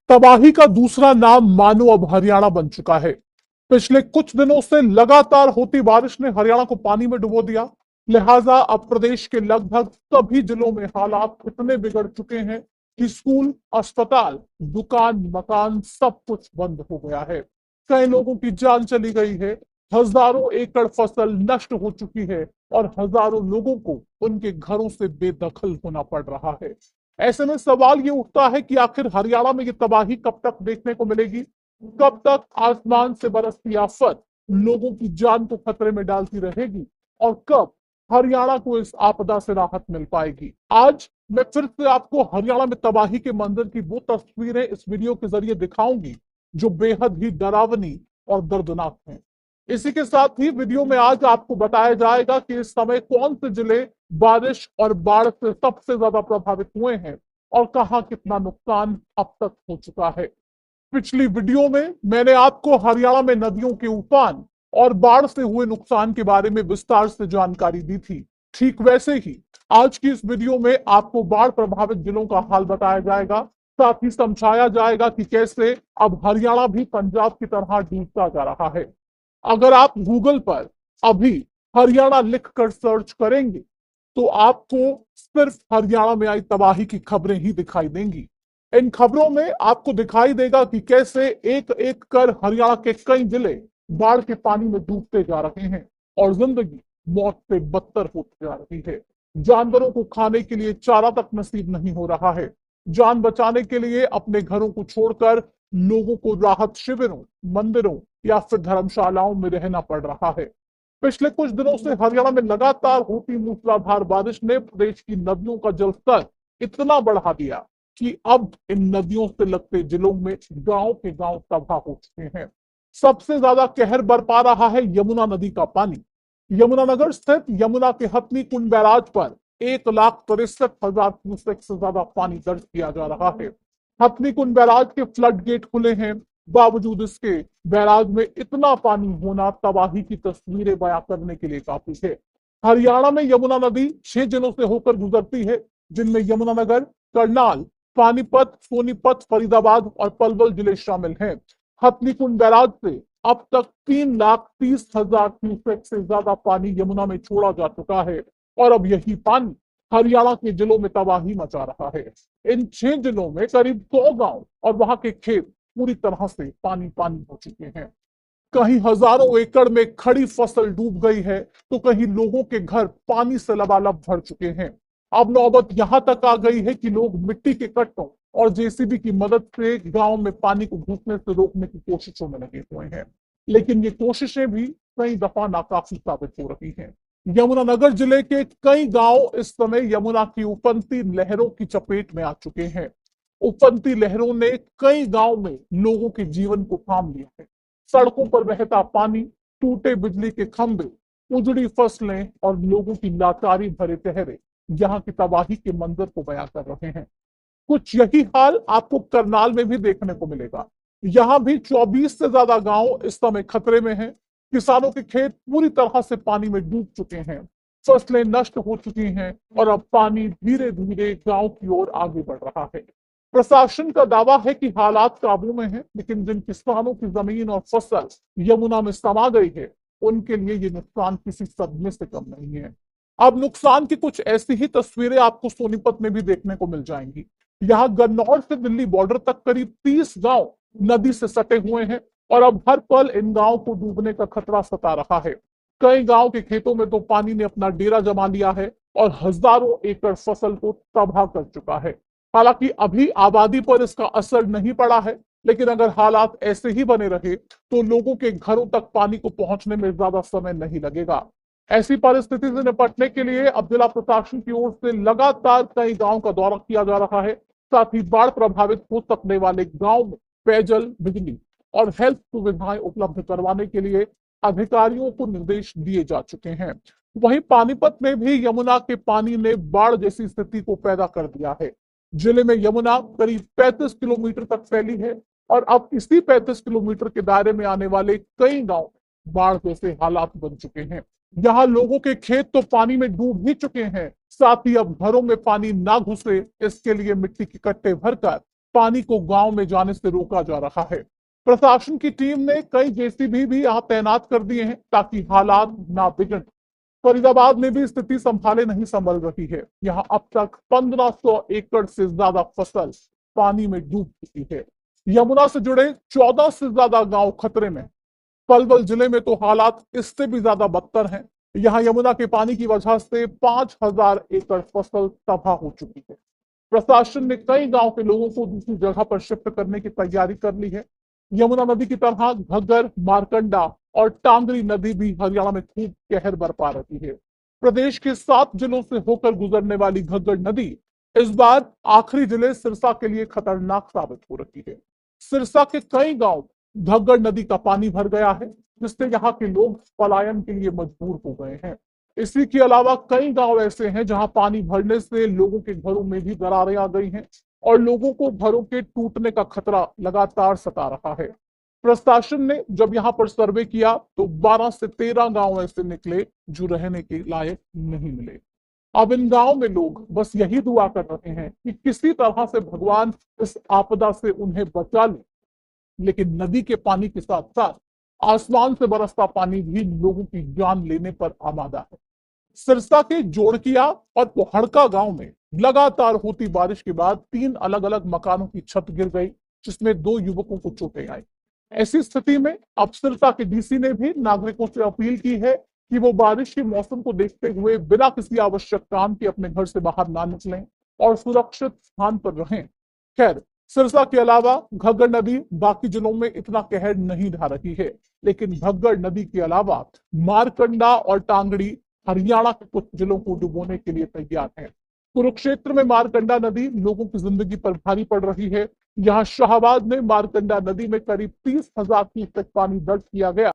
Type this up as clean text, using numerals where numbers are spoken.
तबाही का दूसरा नाम मानो अब हरियाणा बन चुका है। पिछले कुछ दिनों से लगातार होती बारिश ने हरियाणा को पानी में डुबो दिया। लिहाजा अब प्रदेश के लगभग सभी जिलों में हालात इतने बिगड़ चुके हैं कि स्कूल, अस्पताल, दुकान, मकान सब कुछ बंद हो गया है। कई लोगों की जान चली गई है, हजारों एकड़ फसल नष्ट हो चुकी है और हजारों लोगों को उनके घरों से बेदखल होना पड़ रहा है। ऐसे में सवाल ये उठता है कि आखिर हरियाणा में ये तबाही कब तक देखने को मिलेगी? कब तक आसमान से बरसती आफत लोगों की जान को खतरे में डालती रहेगी और कब हरियाणा को इस आपदा से राहत मिल पाएगी? आज मैं फिर से आपको हरियाणा में तबाही के मंजर की वो तस्वीरें इस वीडियो के जरिए दिखाऊंगी जो बेहद ही डरावनी और दर्दनाक हैं। इसी के साथ ही वीडियो में आज आपको बताया जाएगा कि इस समय कौन से जिले बारिश और बाढ़ से सबसे ज्यादा प्रभावित हुए हैं और कहां कितना नुकसान अब तक हो चुका है। पिछली वीडियो में मैंने आपको हरियाणा में नदियों के उफान और बाढ़ से हुए नुकसान के बारे में विस्तार से जानकारी दी थी। ठीक वैसे ही आज की इस वीडियो में आपको बाढ़ प्रभावित जिलों का हाल बताया जाएगा। साथ ही समझाया जाएगा कि कैसे अब हरियाणा भी पंजाब की तरह डूबता जा रहा है। अगर आप गूगल पर अभी हरियाणा लिखकर सर्च करेंगे तो आपको सिर्फ हरियाणा में आई तबाही की खबरें ही दिखाई देंगी। इन खबरों में आपको दिखाई देगा कि कैसे एक एक कर हरियाणा के कई जिले बाढ़ के पानी में डूबते जा रहे हैं और जिंदगी मौत से बदतर होती जा रही है। जानवरों को खाने के लिए चारा तक नसीब नहीं हो रहा है। जान बचाने के लिए अपने घरों को छोड़कर लोगों को राहत शिविरों, मंदिरों या फिर धर्मशालाओं में रहना पड़ रहा है। पिछले कुछ दिनों से हरियाणा में लगातार होती मूसलाधार बारिश ने प्रदेश की नदियों का जलस्तर इतना बढ़ा दिया कि अब इन नदियों से लगते जिलों में गांव के गांव तबाह हो चुके हैं। सबसे ज्यादा कहर बरपा रहा है यमुना नदी का पानी। यमुनानगर स्थित यमुना के हथनी कुंड बैराज पर 1,63,000 क्यूसेक से ज्यादा पानी दर्ज किया जा रहा है। हथनी कुंड बैराज के फ्लड गेट खुले हैं, बावजूद इसके बैराज में इतना पानी होना तबाही की तस्वीरें बयां करने के लिए काफी है। हरियाणा में यमुना नदी 6 जिलों से होकर गुजरती है, जिनमें यमुनानगर, करनाल, पानीपत, सोनीपत, फरीदाबाद और पलवल जिले शामिल हैं। हथनी कुंड बैराज से अब तक 3,30,000 क्यूसेक से ज्यादा पानी यमुना में छोड़ा जा चुका है और अब यही पानी हरियाणा के जिलों में तबाही मचा रहा है। इन 6 जिलों में करीब 100 गांव और वहां के खेत पूरी तरह से पानी पानी हो चुके हैं। कहीं हजारों एकड़ में खड़ी फसल डूब गई है तो कहीं लोगों के घर पानी से लबालब भर चुके हैं। अब नौबत यहां तक आ गई है कि लोग मिट्टी के कट्टों और जेसीबी की मदद से गांव में पानी को घुसने से रोकने की कोशिशों में लगे हुए हैं, लेकिन ये कोशिशें भी कई दफा नाकाफी साबित हो रही हैं। यमुनानगर जिले के कई गांव इस समय यमुना की उफनती लहरों की चपेट में आ चुके हैं। उफनती लहरों ने कई गांव में लोगों के जीवन को थाम लिया है। सड़कों पर बहता पानी, टूटे बिजली के खंभे, उजड़ी फसलें और लोगों की लाचारी भरे चेहरे यहाँ की तबाही के मंजर को बयां कर रहे हैं। कुछ यही हाल आपको करनाल में भी देखने को मिलेगा। यहां भी 24 से ज्यादा गांव इस समय खतरे में हैं। किसानों के खेत पूरी तरह से पानी में डूब चुके हैं, फसलें नष्ट हो चुकी हैं और अब पानी धीरे धीरे गांव की ओर आगे बढ़ रहा है। प्रशासन का दावा है कि हालात काबू में है, लेकिन जिन किसानों की जमीन और फसल यमुना में समा गई है उनके लिए ये नुकसान किसी सदमे से कम नहीं है। अब नुकसान की कुछ ऐसी ही तस्वीरें आपको सोनीपत में भी देखने को मिल जाएंगी। यहाँ गन्नौर से दिल्ली बॉर्डर तक करीब 30 गांव नदी से सटे हुए हैं और अब हर पल इन गांव को डूबने का खतरा सता रहा है। कई गांव के खेतों में तो पानी ने अपना डेरा जमा लिया है और हजारों एकड़ फसल को तबाह कर चुका है। हालांकि अभी आबादी पर इसका असर नहीं पड़ा है, लेकिन अगर हालात ऐसे ही बने रहे तो लोगों के घरों तक पानी को पहुंचने में ज्यादा समय नहीं लगेगा। ऐसी परिस्थिति से निपटने के लिए अब जिला प्रशासन की ओर से लगातार कई गांव का दौरा किया जा रहा है। साथ ही बाढ़ प्रभावित हो सकने वाले गांव में पेयजल, बिजली और हेल्थ सुविधाएं उपलब्ध करवाने के लिए अधिकारियों को निर्देश दिए जा चुके हैं। वहीं पानीपत में भी यमुना के पानी ने बाढ़ जैसी स्थिति को पैदा कर दिया है। जिले में यमुना करीब 35 किलोमीटर तक फैली है और अब इसी 35 किलोमीटर के दायरे में आने वाले कई गांव बाढ़ जैसे हालात बन चुके हैं। यहाँ लोगों के खेत तो पानी में डूब ही चुके हैं, साथ ही अब घरों में पानी ना घुसे इसके लिए मिट्टी के कट्टे भरकर पानी को गांव में जाने से रोका जा रहा है। प्रशासन की टीम ने कई जेसीबी भी यहां तैनात कर दिए हैं ताकि हालात ना बिगड़। फरीदाबाद में भी स्थिति संभाले नहीं संभल रही है। यहाँ अब तक 1500 एकड़ से ज्यादा फसल पानी में डूब चुकी है। यमुना से जुड़े 14 से ज्यादा गांव खतरे में। पलवल जिले में तो हालात इससे भी ज्यादा बदतर हैं। यहाँ यमुना के पानी की वजह से 5000 एकड़ फसल तबाह हो चुकी है। प्रशासन ने कई गांव के लोगों को दूसरी जगह पर शिफ्ट करने की तैयारी कर ली है। यमुना नदी की तरह घग्गर, मारकंडा और टांगरी नदी भी हरियाणा में खूब कहर बरपा रही है। प्रदेश के 7 जिलों से होकर गुजरने वाली घग्गर नदी इस बार आखिरी जिले सिरसा के लिए खतरनाक साबित हो रही है। सिरसा के कई गांव घग्गर नदी का पानी भर गया है, जिससे यहाँ के लोग पलायन के लिए मजबूर हो गए हैं। इसी के अलावा कई गांव ऐसे हैं जहां पानी भरने से लोगों के घरों में भी दरारें आ गई हैं और लोगों को घरों के टूटने का खतरा लगातार सता रहा है। प्रशासन ने जब यहां पर सर्वे किया तो 12 से 13 गांव ऐसे निकले जो रहने के लायक नहीं मिले। अब इन गांव में लोग बस यही दुआ कर रहे हैं कि किसी तरह से भगवान इस आपदा से उन्हें बचा ले। लेकिन नदी के पानी के साथ साथ आसमान से बरसता पानी भी लोगों की जान लेने पर आमादा है। सिरसा के जोड़किया और पोहड़का गांव में लगातार होती बारिश के बाद 3 अलग अलग मकानों की छत गिर गई, जिसमें 2 युवकों को चोटें आई। ऐसी स्थिति में अब सिरसा के डीसी ने भी नागरिकों से अपील की है कि वो बारिश के मौसम को देखते हुए बिना किसी आवश्यक काम के अपने घर से बाहर ना निकलें और सुरक्षित स्थान पर रहें। खैर, सिरसा के अलावा घग्गर नदी बाकी जिलों में इतना कहर नहीं ढा रही है, लेकिन घग्गर नदी के अलावा मारकंडा और टांगड़ी हरियाणा के कुछ जिलों को डुबोने के लिए तैयार है। कुरुक्षेत्र में मारकंडा नदी लोगों की जिंदगी पर भारी पड़ रही है। यहाँ शाहबाद में मारकंडा नदी में करीब 30,000 क्यूसेक पानी दर्ज किया गया।